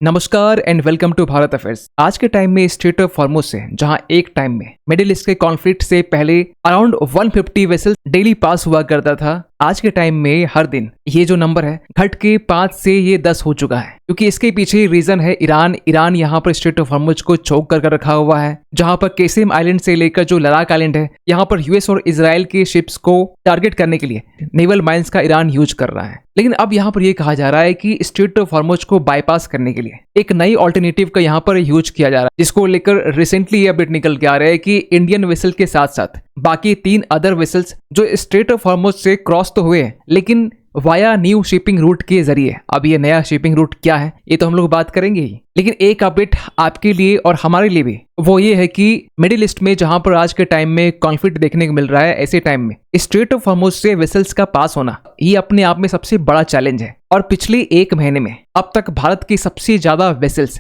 नमस्कार and welcome to Bharat affairs. आज के टाइम में स्ट्रेट ऑफ हॉर्मुज से जहां एक टाइम में मिडिल ईस्ट के कॉन्फ्लिक्ट से पहले अराउंड 150 वेसल्स डेली पास हुआ करता था, आज के टाइम में हर दिन ये जो नंबर है घट के 5 से ये 10 हो चुका है। क्योंकि इसके पीछे रीजन है ईरान यहाँ पर स्ट्रेट ऑफ हॉर्मुज को चोक कर रखा हुआ है, जहां पर केसिम आइलैंड से लेकर जो लद्दाख आइलैंड है, यहाँ पर यूएस और इजराइल के शिप्स को टारगेट करने के लिए नेवल माइंस का ईरान यूज कर रहा है। लेकिन अब यहाँ पर यह कहा जा रहा है कि स्ट्रेट ऑफ हॉर्मुज को बाईपास करने के लिए एक नई ऑल्टरनेटिव का यहाँ पर यूज किया जा रहा है, जिसको लेकर रिसेंटली ये अपडेट निकल के आ रहा है कि इंडियन वेसल के साथ साथ बाकी 3 अदर वेसल्स जो स्ट्रेट ऑफ हॉर्मुज से क्रॉस तो हुए हैं, लेकिन वाया न्यू शिपिंग रूट के जरिए। अब ये नया शिपिंग रूट क्या है ये तो हम लोग बात करेंगे ही, लेकिन एक अपडेट आपके लिए और हमारे लिए भी वो ये है कि मिडिल ईस्ट में जहां पर आज के टाइम में कॉन्फ्लिक्ट देखने को मिल रहा है, ऐसे टाइम में स्ट्रेट ऑफ हॉर्मुज से वेसल्स का पास होना ये अपने आप में सबसे बड़ा चैलेंज है। और पिछले 1 महीने में अब तक भारत की सबसे ज्यादा वेसल्स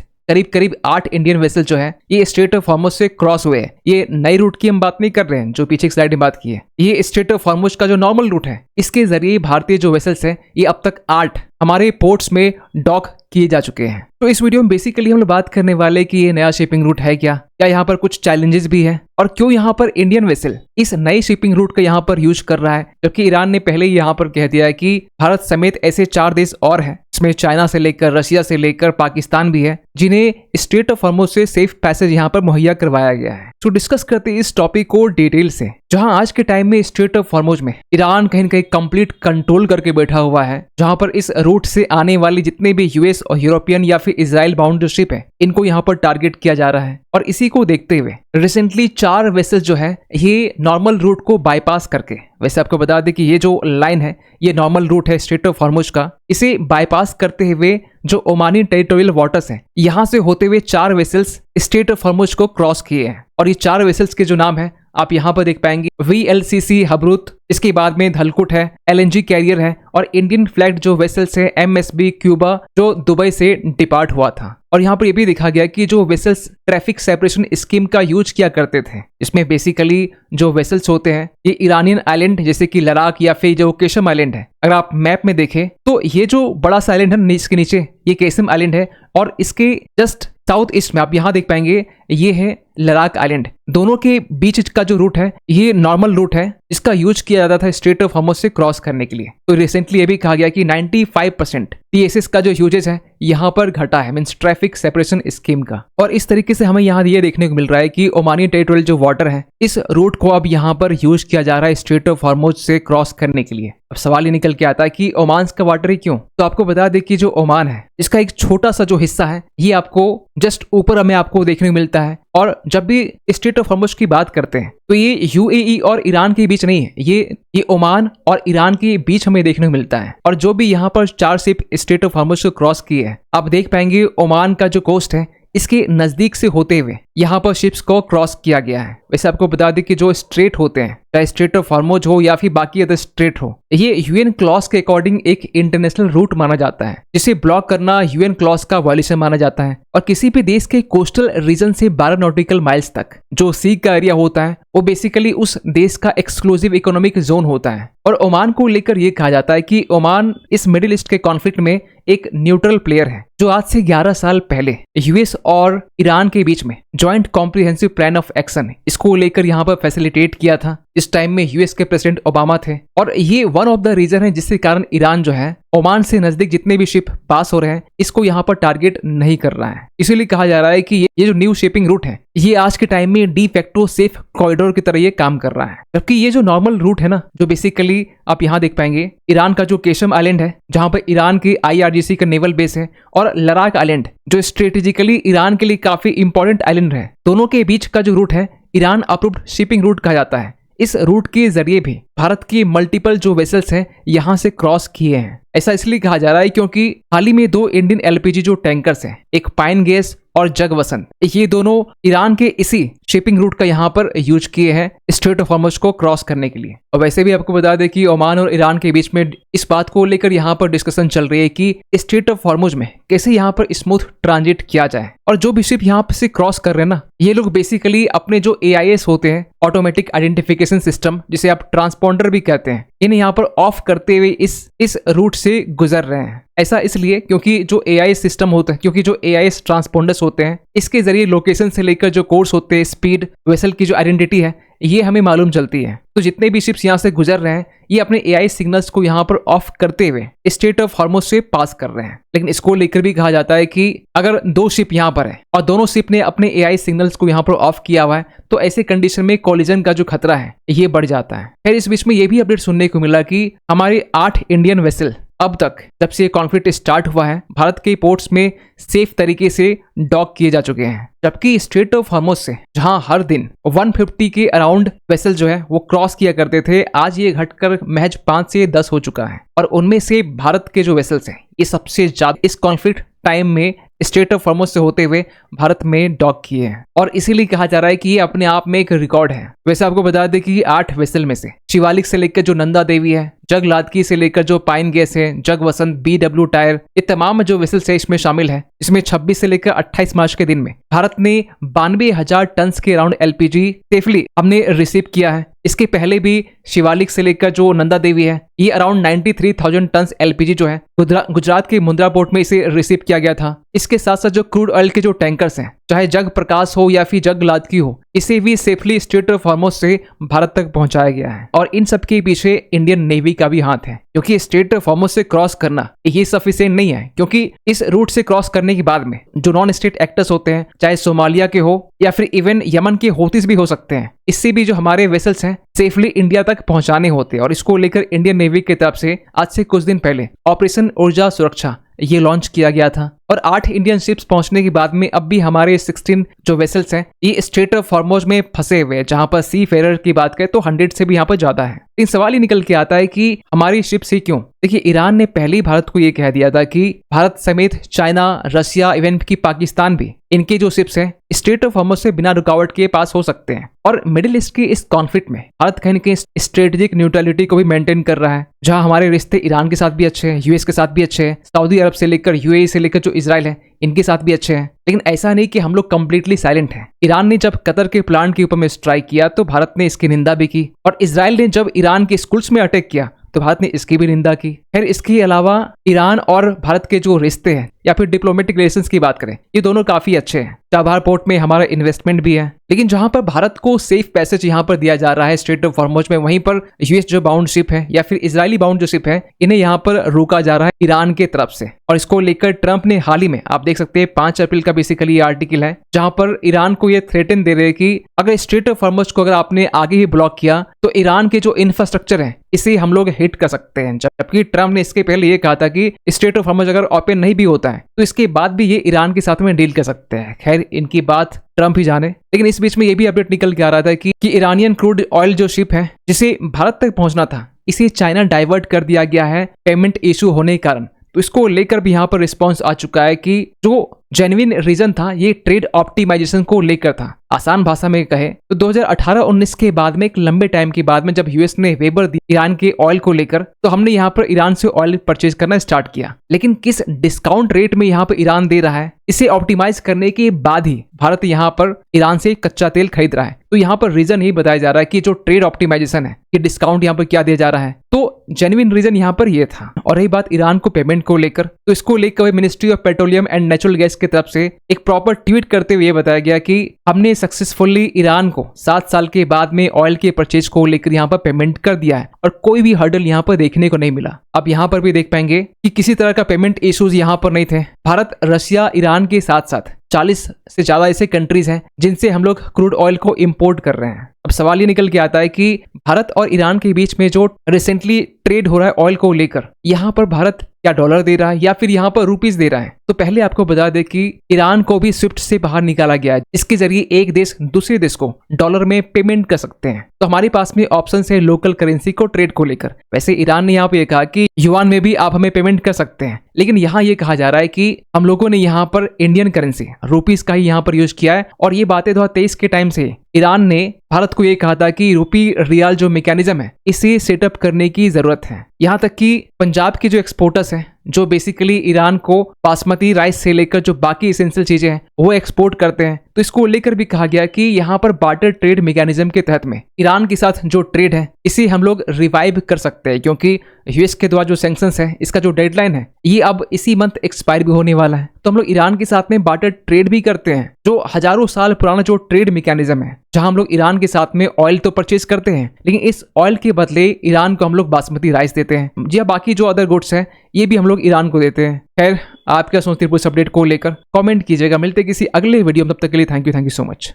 करीब 8 इंडियन वेसल जो है ये स्ट्रेट ऑफ हॉर्मुज से क्रॉस हुए हैं। ये नई रूट की हम बात नहीं कर रहे हैं जो पीछे की स्लाइड में बात की है, ये स्ट्रेट ऑफ हॉर्मुज का जो नॉर्मल रूट है, इसके जरिए भारतीय जो वेसल्स हैं ये अब तक 8 हमारे पोर्ट्स में डॉक किए जा चुके हैं। तो इस वीडियो में बेसिकली हम लोग बात करने वाले कि ये नया शिपिंग रूट है क्या यहाँ पर कुछ चैलेंजेस भी है, और क्यों यहाँ पर इंडियन वेसल इस नए शिपिंग रूट का यहाँ पर यूज कर रहा है, जबकि ईरान ने पहले ही यहाँ पर कह दिया है कि भारत समेत ऐसे 4 देश और हैं, इसमें चाइना से लेकर रशिया से लेकर पाकिस्तान भी है, जिन्हें स्ट्रेट ऑफ हॉर्मुज से सेफ पैसेज यहाँ पर मुहैया करवाया गया है। तो डिस्कस करते हैं इस टॉपिक को डिटेल से, जहां आज के टाइम में स्ट्रेट ऑफ हॉर्मुज में ईरान कहीं न कहीं कंप्लीट कंट्रोल करके बैठा हुआ है, जहां पर इस रूट से आने वाली जितने भी यूएस और यूरोपियन या फिर इजराइल बाउंड शिप है, इनको यहाँ पर टारगेट किया जा रहा है। और इसी को देखते हुए रिसेंटली 4 वेसल्स जो है ये नॉर्मल रूट को बाईपास करके, वैसे आपको बता दें कि ये जो लाइन है ये नॉर्मल रूट है स्ट्रेट ऑफ हॉर्मुज का, इसे बाईपास करते हुए जो ओमानी टेरिटोरियल वाटर्स हैं यहाँ से होते हुए 4 वेसल्स स्ट्रेट ऑफ हॉर्मुज को क्रॉस किए हैं। और ये 4 वेसल्स के जो नाम है आप यहाँ पर देख पाएंगे, VLCC हबरूत, इसके बाद में धलकुट है, LNG कैरियर है, और इंडियन फ्लैग जो वेसल्स है MSB क्यूबा जो दुबई से डिपार्ट हुआ था। और यहाँ पर ये भी दिखा गया कि जो वेसल्स ट्रैफिक सेपरेशन स्कीम का यूज किया करते थे, इसमें बेसिकली जो वेसल्स होते हैं ये ईरानियन आइलैंड जैसे कि लद्दाख या फिर जो केशम आइलैंड है, अगर आप मैप में देखें तो ये जो बड़ा सा आइलैंड है इसके नीचे ये केशम आइलैंड है, और इसके जस्ट साउथ ईस्ट में आप यहाँ देख पाएंगे ये है लद्दाख आइलैंड। दोनों के बीच का जो रूट है ये नॉर्मल रूट है, इसका यूज किया जाता था स्ट्रेट ऑफ हॉर्मुज से क्रॉस करने के लिए। तो रिसेंटली ये भी कहा गया कि 95% TSS का जो यूजेज है यहाँ पर घटा है, मींस ट्रैफिक सेपरेशन स्कीम का। और इस तरीके से हमें यहाँ ये देखने को मिल रहा है कि ओमानी टेरिटोरियल जो वाटर है इस रूट को अब यहाँ पर यूज किया जा रहा है स्ट्रेट ऑफ हॉर्मुज से क्रॉस करने के लिए। अब सवाल ये निकल के आता है कि ओमान का वाटर ही क्यों? तो आपको बता दें कि जो ओमान है इसका एक छोटा सा जो हिस्सा है ये आपको जस्ट ऊपर हमें आपको देखने को मिलता है। और जब भी स्ट्रेट ऑफ हॉर्मुज की बात करते हैं तो ये UAE और ईरान के बीच नहीं है, ये ओमान और ईरान के बीच हमें देखने को मिलता है। और जो भी यहाँ पर 4 शिप स्ट्रेट ऑफ हॉर्मुज को क्रॉस किए हैं, आप देख पाएंगे ओमान का जो कोस्ट है इसके नजदीक से होते हुए यहाँ पर शिप्स को क्रॉस किया गया है। वैसे आपको बता दें कि जो स्ट्रेट होते हैं, चाहे स्ट्रेट ऑफ हॉर्मुज हो या फिर बाकी अदर स्ट्रेट हो, ये UN क्लॉज के अकॉर्डिंग एक इंटरनेशनल रूट माना जाता है, जिसे ब्लॉक करना UN क्लॉज का वायलेशन माना जाता है। और किसी भी देश के कोस्टल रीजन से 12 नॉटिकल माइल्स तक जो सी का एरिया होता है वो बेसिकली उस देश का एक्सक्लूसिव इकोनॉमिक जोन होता है। और ओमान को लेकर यह कहा जाता है कि ओमान इस मिडिल ईस्ट के कॉन्फ्लिक्ट में एक न्यूट्रल प्लेयर है, जो आज से 11 साल पहले यूएस और ईरान के बीच में joint comprehensive plan of action इसको लेकर यहाँ पर फैसिलिटेट किया था। इस टाइम में यूएस के प्रेसिडेंट ओबामा थे, और ये वन ऑफ द रीजन है जिसके कारण ईरान जो है ओमान से नजदीक जितने भी शिप पास हो रहे हैं इसको यहाँ पर टारगेट नहीं कर रहा है। इसीलिए कहा जा रहा है कि ये जो न्यू शिपिंग रूट है ये आज के टाइम में डी फैक्टो सेफ कॉरिडोर की तरह ये काम कर रहा है। जबकि ये जो नॉर्मल रूट है ना, जो बेसिकली आप यहाँ देख पाएंगे ईरान का जो केशम आइलैंड है जहां पर ईरान की IRGC का नेवल बेस है, और लद्दाख आइलैंड जो स्ट्रेटेजिकली ईरान के लिए काफी इंपॉर्टेंट आइलैंड है, दोनों के बीच का जो रूट है ईरान अप्रूव्ड शिपिंग रूट कहा जाता है। इस रूट के जरिए भी भारत की मल्टीपल जो वेसल्स हैं यहाँ से क्रॉस किए हैं। ऐसा इसलिए कहा जा रहा है क्योंकि हाल ही में 2 इंडियन LPG जो टैंकर्स हैं, एक पाइन गैस और जगवसन, ये दोनों ईरान के इसी शिपिंग रूट का यहाँ पर यूज किए हैं स्ट्रेट ऑफ हॉर्मुज को क्रॉस करने के लिए। और वैसे भी आपको बता दें कि ओमान और ईरान के बीच में इस बात को लेकर यहाँ पर डिस्कशन चल रही है कि स्ट्रेट ऑफ हॉर्मुज में कैसे यहाँ पर स्मूथ ट्रांजिट किया जाए। और जो भी शिप यहाँ से क्रॉस कर रहे हैं ना, ये लोग बेसिकली अपने जो AIS होते हैं, ऑटोमेटिक आइडेंटिफिकेशन सिस्टम, जिसे आप ट्रांसपोर्ट ट्रांसपोंडर भी कहते हैं, इन्हें यहाँ पर ऑफ करते हुए इस रूट से गुजर रहे हैं। ऐसा इसलिए क्योंकि जो एआई सिस्टम होता है, क्योंकि जो एआई ट्रांसपोंडर्स होते हैं, इसके जरिए लोकेशन से लेकर जो कोर्स होते हैं, स्पीड, वेसल की जो आइडेंटिटी है, ये हमें मालूम चलती है। तो जितने भी शिप्स यहाँ से गुजर रहे हैं, ये अपने एआई सिग्नल्स को यहाँ पर ऑफ करते हुए स्ट्रेट ऑफ हॉर्मुज से पास कर रहे हैं। लेकिन इसको लेकर भी कहा जाता है कि अगर दो शिप यहाँ पर है और दोनों शिप ने अपने एआई सिग्नल्स को यहाँ पर ऑफ किया हुआ है, तो ऐसे कंडीशन में कोलिजन का जो खतरा है ये बढ़ जाता है। फिर इस बीच में ये भी अपडेट सुनने को मिला कि हमारे 8 इंडियन वेसल अब तक जब से ये कॉन्फ्लिक्ट स्टार्ट हुआ है, भारत के पोर्ट्स में सेफ तरीके से डॉक किए जा चुके हैं। जबकि स्ट्रेट ऑफ हॉर्मुज से जहां हर दिन 150 के अराउंड वेसल जो है वो क्रॉस किया करते थे, आज ये घटकर महज 5 से 10 हो चुका है। और उनमें से भारत के जो वेसल्स हैं, ये सबसे ज्यादा इस कॉन्फ्लिक्ट टाइम में स्ट्रेट ऑफ हॉर्मुज से होते हुए भारत में डॉक किए हैं। और इसीलिए कहा जा रहा है कि ये अपने आप में एक रिकॉर्ड है। वैसे आपको बता दें कि 8 वेसल में से शिवालिक से लेकर जो नंदा देवी है, जग लादकी से लेकर जो पाइन गेस है, जग वसंत, BW टायर, ये तमाम जो वेसल्स है इसमें शामिल है। इसमें 26 से लेकर 28 मार्च के दिन में भारत ने 92,000 टन के अराउंड LPG सेफली हमने रिसीव किया है। इसके पहले भी शिवालिक से लेकर जो नंदा देवी है, ये अराउंड 93,000 टन LPG जो है गुजरात के मुंद्रा पोर्ट में इसे रिसीव किया गया था। इसके साथ साथ जो क्रूड ऑयल के जो टैंकर्स हैं, चाहे जग प्रकाश हो या फिर जग लादकी हो, इसे भी सेफली स्ट्रेट ऑफ हॉर्मुज से भारत तक पहुंचाया गया है। और इन सब के पीछे इंडियन नेवी का भी हाथ है, क्योंकि स्ट्रेट ऑफ हॉर्मुज से क्रॉस करना ये सफिशिएंट नहीं है। क्योंकि इस रूट से क्रॉस करने के बाद में जो नॉन स्टेट एक्टर्स होते हैं, चाहे सोमालिया के हो या फिर इवन यमन के हौतीस भी हो सकते हैं, इससे भी जो हमारे वेसल्स हैं सेफली इंडिया तक पहुंचाने होते हैं। और इसको लेकर इंडियन नेवी की तरफ से आज से कुछ दिन पहले ऑपरेशन ऊर्जा सुरक्षा ये लॉन्च किया गया था। और 8 इंडियन शिप्स पहुंचने के बाद में अब भी हमारे 16 जो वेसल्स हैं ये स्ट्रेट ऑफ हॉर्मुज में फंसे हुए हैं, जहां पर सी फेरर की बात करें तो 100 से भी यहाँ पर ज्यादा है। इन सवाल ही निकल के आता है कि हमारी शिप्स ही क्यों। देखिए, ईरान ने पहले ही भारत को ये कह दिया था कि भारत समेत चाइना, रशिया, इवन की पाकिस्तान भी, इनके जो शिप्स हैं स्ट्रेट ऑफ हॉर्मुज से बिना रुकावट के पास हो सकते हैं। और मिडिल ईस्ट की इस कॉन्फ्लिक्ट में भारत कहीं न कहीं स्ट्रेटेजिक न्यूट्रलिटी को भी मेंटेन कर रहा है, जहां हमारे रिश्ते ईरान के साथ भी अच्छे हैं, यूएस के साथ भी अच्छे हैं, सऊदी अरब से लेकर UAE से लेकर जो इजराइल है इनके साथ भी अच्छे हैं। लेकिन ऐसा नहीं कि हम लोग कंप्लीटली साइलेंट हैं। ईरान ने जब कतर के प्लांट के ऊपर में स्ट्राइक किया तो भारत ने इसकी निंदा भी की, और इजराइल ने जब ईरान के स्कूल्स में अटैक किया तो भारत ने इसकी भी निंदा की। फिर इसके अलावा ईरान और भारत के जो रिश्ते हैं या फिर डिप्लोमेटिक रिलेशंस की बात करें, ये दोनों काफी अच्छे हैं। चाबहार पोर्ट में हमारा इन्वेस्टमेंट भी है, लेकिन जहां पर भारत को सेफ पैसेज यहां पर दिया जा रहा है स्ट्रेट ऑफ हॉर्मुज में, वहीं पर यूएस जो बाउंड शिप है या फिर इजरायली बाउंड जो शिप है, इन्हें यहां पर रोका जा रहा है ईरान के तरफ से। और इसको लेकर ट्रंप ने हाल ही में, आप देख सकते हैं 5 अप्रैल का बेसिकली ये आर्टिकल है, जहां पर ईरान को ये थ्रेटन दे रहे हैं कि अगर स्ट्रेट ऑफ हॉर्मुज को अगर आपने आगे ही ब्लॉक किया तो ईरान के जो इंफ्रास्ट्रक्चर है इसे हम लोग हिट कर सकते हैं। जबकि ट्रंप ने इसके पहले ये कहा था कि स्ट्रेट ऑफ हॉर्मुज अगर ओपन नहीं भी होता है तो इसके बाद भी ये ईरान के साथ में डील कर सकते हैं। खैर, इनकी बात ट्रंप ही जाने। लेकिन इस बीच में ये भी अपडेट निकल के आ रहा था कि ईरानियन क्रूड ऑयल जो शिप है जिसे भारत तक पहुंचना था, इसे चाइना डाइवर्ट कर दिया गया है पेमेंट इशू होने के कारण। तो इसको लेकर भी यहाँ पर रिस्पॉन्स आ चुका है कि जो जेन्युइन रीजन था ये ट्रेड ऑप्टिमाइजेशन को लेकर था। आसान भाषा में कहे तो 2018-19 के बाद में एक लंबे टाइम के बाद में जब यूएस ने वेबर दी ईरान के ऑयल को लेकर, तो हमने यहाँ पर ईरान से ऑयल परचेज करना स्टार्ट किया। लेकिन किस डिस्काउंट रेट में यहाँ पर ईरान दे रहा है, इसे ऑप्टिमाइज करने के बाद ही भारत यहाँ पर ईरान से कच्चा तेल खरीद रहा है। तो यहाँ पर रीजन ही बताया जा रहा है कि जो ट्रेड ऑप्टिमाइजेशन है, ये डिस्काउंट यहाँ पर क्या दिया जा रहा है। तो जेन्युइन रीजन यहाँ पर ये था। और रही बात ईरान को पेमेंट को लेकर, तो इसको लेकर ministry of petroleum and natural gas की तरफ से एक प्रॉपर ट्वीट करते हुए बताया गया कि हमने सक्सेसफुली ईरान को 7 साल के बाद में ऑयल के परचेज को लेकर यहाँ पर पेमेंट कर दिया है, और कोई भी हर्डल यहाँ पर देखने को नहीं मिला। अब यहाँ पर भी देख पाएंगे कि किसी तरह का पेमेंट इश्यूज यहाँ पर नहीं थे। भारत, रशिया, ईरान के साथ साथ 40 से ज्यादा ऐसे कंट्रीज हैं जिनसे हम लोग क्रूड ऑयल को इंपोर्ट कर रहे हैं। अब सवाल ये निकल के आता है कि भारत और ईरान के बीच में जो रिसेंटली ट्रेड हो रहा है ऑयल को लेकर, यहाँ पर भारत क्या डॉलर दे रहा है या फिर यहाँ पर रुपीस दे रहा है। तो पहले आपको बता दें कि ईरान को भी स्विफ्ट से बाहर निकाला गया है, इसके जरिए एक देश दूसरे देश को डॉलर में पेमेंट कर सकते हैं। तो हमारे पास में ऑप्शन है लोकल करेंसी को ट्रेड को लेकर। वैसे ईरान ने यहाँ पे कहा कि युआन में भी आप हमें पेमेंट कर सकते हैं, लेकिन यहाँ ये कहा जा रहा है कि हम लोगों ने यहाँ पर इंडियन करेंसी रुपीस का ही यहाँ पर यूज किया है। और ये बातें 2023 के टाइम से ईरान ने भारत को ये कहा था कि रूपी रियाल जो मैकेनिज्म है इसे सेटअप करने की जरूरत है। यहाँ तक कि पंजाब के जो एक्सपोर्टर्स हैं, जो बेसिकली ईरान को बासमती राइस से लेकर जो बाकी एसेंशियल चीजें हैं वो एक्सपोर्ट करते हैं, तो इसको लेकर भी कहा गया कि यहाँ पर बार्टर ट्रेड मैकेनिज्म के तहत में ईरान के साथ जो ट्रेड है इसे हम लोग रिवाइव कर सकते हैं, क्योंकि यूएस के द्वारा जो सैंक्शंस है इसका जो डेडलाइन है ये अब इसी मंथ एक्सपायर भी होने वाला है। तो हम लोग ईरान के साथ में बार्टर ट्रेड भी करते हैं, जो हजारों साल पुराना जो ट्रेड मैकेनिज्म है, जहां हम लोग ईरान के साथ में ऑयल तो परचेज करते हैं लेकिन इस ऑयल के बदले ईरान को हम लोग बासमती राइस देते हैं, या बाकी जो अदर गुड्स हैं ये भी हम लोग ईरान को देते हैं। खैर, आप क्या सोचते हैं इस अपडेट को लेकर कमेंट कीजिएगा। मिलते हैं किसी अगले वीडियो में, तब तक के लिए थैंक यू सो मच।